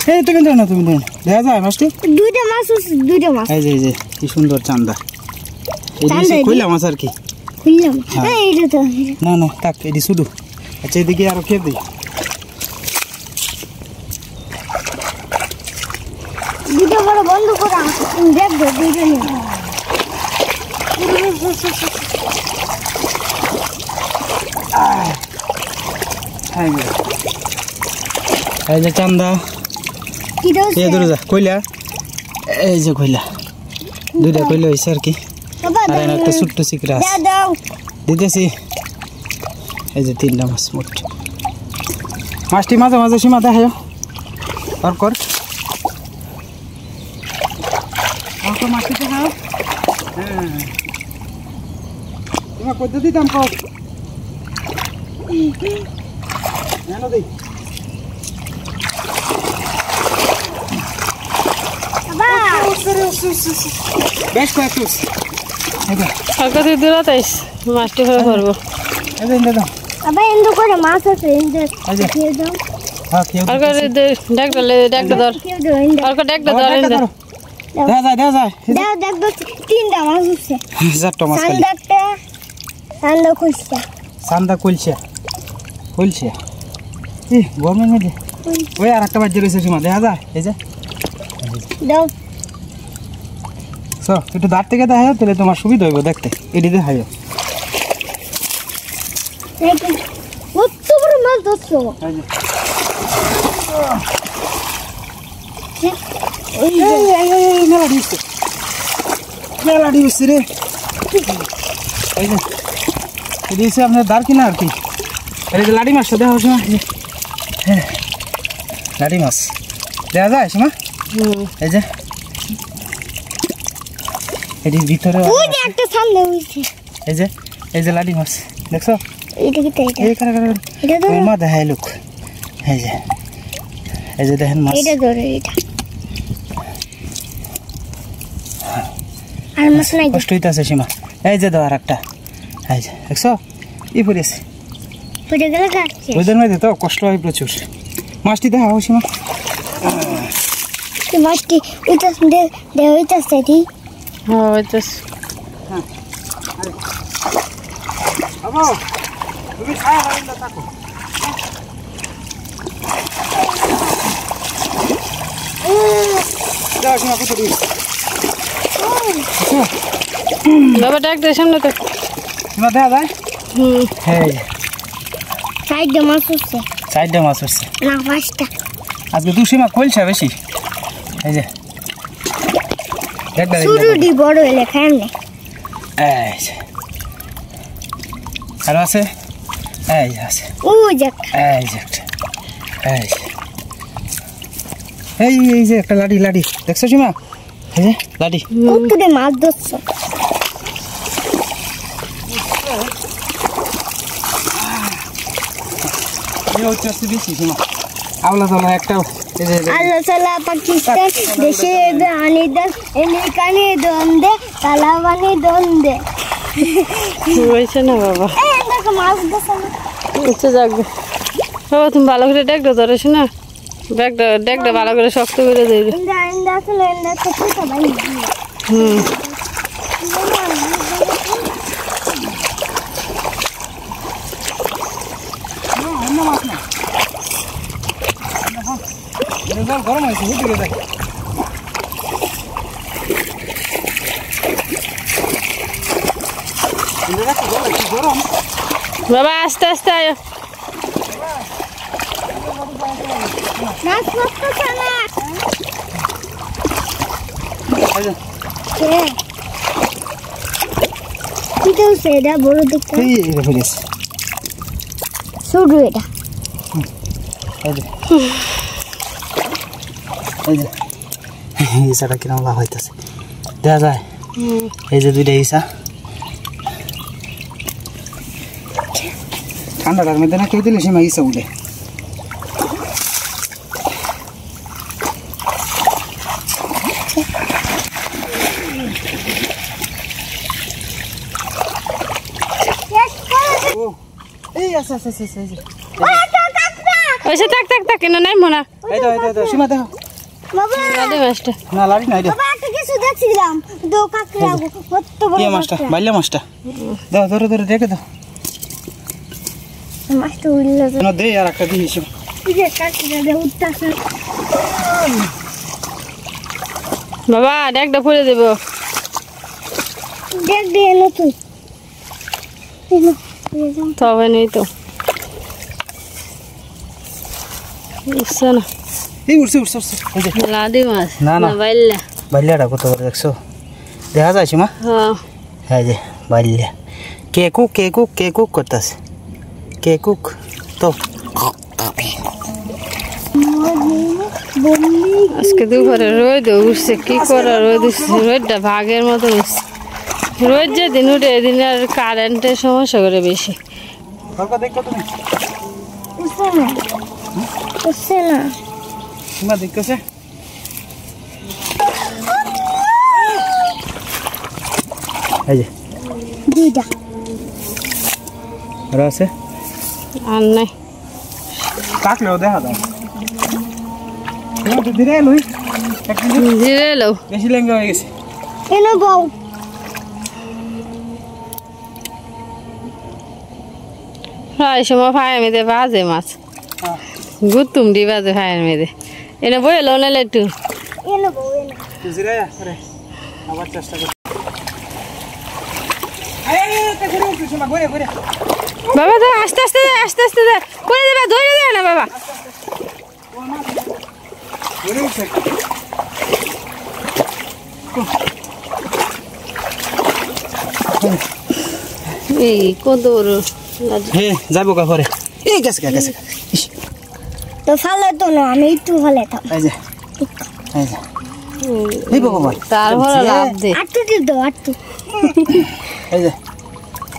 এই তুমি দাও না দেখা যায় মাছটি দুইটা মাছ এই যে কি সুন্দর চান্দা এই যে কইলা মাছ আর কি কইলাম এইটা তো না থাক এডি শুধু আচ্ছা এদিকে আরো কে দেই দুটো বড় বন্ধ করা দেখ দুইটা নিয়ে এই যে চান্দা কি দাও এই দূরে যা কইলা এই যে কইলা দুইটা কইলা হইছে আর কি আর একটা ছোট্ট চিকরা দাও দিতেছি এই যে তিনটা মাছ মোট মাছটি মাঝে মাঝে সীমা দেখায় কর মাছটি দেখাও হ্যাঁ তোমার কত দিতাম কর জানো দেই বেশ কয়েকটুস আগে দূরাতাইস মাছটি হয়ে পড়বো আবার এন্ড করে মাছ আছে এন্ড দিয়ে দাও আগে ডাকটা ধর আগে ডাকটা ধর দেখা যায় দাও দেখ তিনটা মাছ আছে চারটা মাছ খালি সান্দা খুলছে এই গরমের মধ্যে ওই আর একটা বাজে রয়েছে সীমা দেখা যায় এই যে দাও একটু দাঁড় থেকে দেখায় তাহলে তোমার সুবিধা হইব দেখতে এটি দেখায় কত বড় মাছ ধরছো মেলা দিচ্ছে রে এই যে এটি হচ্ছে আপনার দাঁড় কিনা আর কি এই যে লাড়ি মাছটা দেখা সীমা হ্যাঁ লাড়ি মাছ দেখা যায় সীমা এই যে এটির ভিতরে একটা সামনে হইছে এই যে লাড়ি মাছ দেখছো এটা কি এই এটা তো মা দেখায় লোক এই যে দেখেন মাছ এটা ধরে এটা আর মাছ নাই কষ্ট হইতাছে সীমা এই যে দাও আরেকটা এই যে দেখছো ই পড়েছে পড়ে গেল কাটছে ওদের মধ্যে তো কষ্ট হয় প্রচুর মাছটি দেখাও সীমা কি মাছটি ওইটা দে ওইটা সেটি হ্যাঁ ওইটাস বাবা তুমি খায় না থাকো দাও সীমা কত দিন বাবা ডাকটা সামনে তো সীমা দেখা যায় এই সাইডে মাছ আছে সাইডে মাছ আছে না পাঁচটা আজকে দু সীমা কইলছে বেশি এই যে শুরুটি বড় হলে খাই না এই যে আর আছে এই আছে ও যাক এই যে এই যে একটা লাড়ি দেখছো সীমা এই যে লাড়ি কতটা মাছ ধরছো বেশি সীমা আওলা তোলা একটা আল্লাহ সালা পাকিস্তান দেশে আনিদান এলিকানি দন্দে তালাবানি দন্দে হয়েছে না বাবা দেখো মাছ ধরছো আচ্ছা যাকবে বাবা তুমি ভালো করে ডাকটা ধরেছ না ডাকটা ভালো করে শক্ত করে দেবে ইন্দা আসলে ইন্দা তো সবাই গরম হয়েছে গরম বাবা আস্তে আস্তে আয় মাছ ধরছো না এটা সেটা বড় দেখতে শুরু এটা ইসাটা কিরম লাভ হইতেছে দেখা যায় এই যে দুইটা ইসা ঠান্ডাটার মধ্যে না কেউ দিলে সীমা ইসা উঠে এই আছে ওইসে থাক থাক থাক কেন নাই মনা এই তো সীমা দেখো বাবা লাডি মাছটা না লাড়ি না এটা বাবা একটা কিছু দেখছিলাম দো কাকড়া কত বড় কি মাছটা বাইলা মাছটা দাও ধরে রেখে দাও মাছটা উড়লে না দে আর একটা দিই সীমা এই যে কাকড়া দে উঠতাছে বাবা ডেকটা ফুলে দেব দেখ দে নতুন তবে নেই তো উঠছে না এই উঠছে এই যে লাডি মাছ না, না। বাইল্লা বাইলাটা কত বড় দেখছো দেখা যায় সীমা হ্যাঁ হ্যাঁ যে বাইলা কে কুক করতেছে কে কুক তো আজকে দুপুরে রোদ উঠছে কি করা রোদ উঠছে রোদটা ভাগের মতো উঠছে রোদ যেদিন উঠে এদিন আর কারেন্টের সমস্যা করে বেশি সরকার দেখো তুমি উঠছে না সীমা দেখতেছে এই যে দুইটা আর আছে আর নাই কাটলেও দেখা যায় তো ধীরে লই এক মিনিট ধীরে এলো বেশি লেঙ্গা হয়ে গেছে এনো বউ প্রায় সময় ফায়ার মেয়েদের বাজে মাছ গুতুম ডি বাজে ফায়ার মেয়েদের এনে বই এলো নাহলে একটু এনো বউ এনো তুই ধীরে আরে আবার চেষ্টা কর ঘুরে বাবা তো আস্তে আস্তে যা করে দেবা ধরে দেয় না বাবা উঠছে এই কত বড় লাডি। হে যাবো কা ঘরে এই গেছে ইস, তো ফালে তো না আমি একটু ফালে থাম এই যে এই ভগবান তারপর লাভ দে আটটু দিও তো আটটু এই যে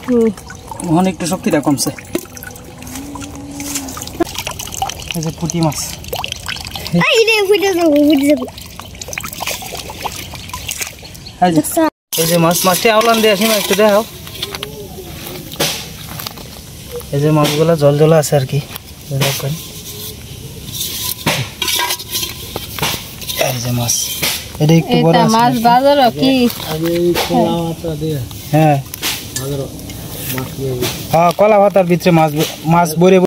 হুম। ওখানে একটু শক্তিটা কমছে এই যে পুঁটি মাছ এই রে ফুটে যাবো এই যে এই যে মাছটি আওলান দিয়ে আসি একটু দেখাও এই যে মাছগুলো জল আছে আর কি এই যে মাছ এটা একটু বড় এটা আছে মাছ নাকি? বাজার কি হ্যাঁ হ্যাঁ কলা পাতার ভিতরে মাছ ভরে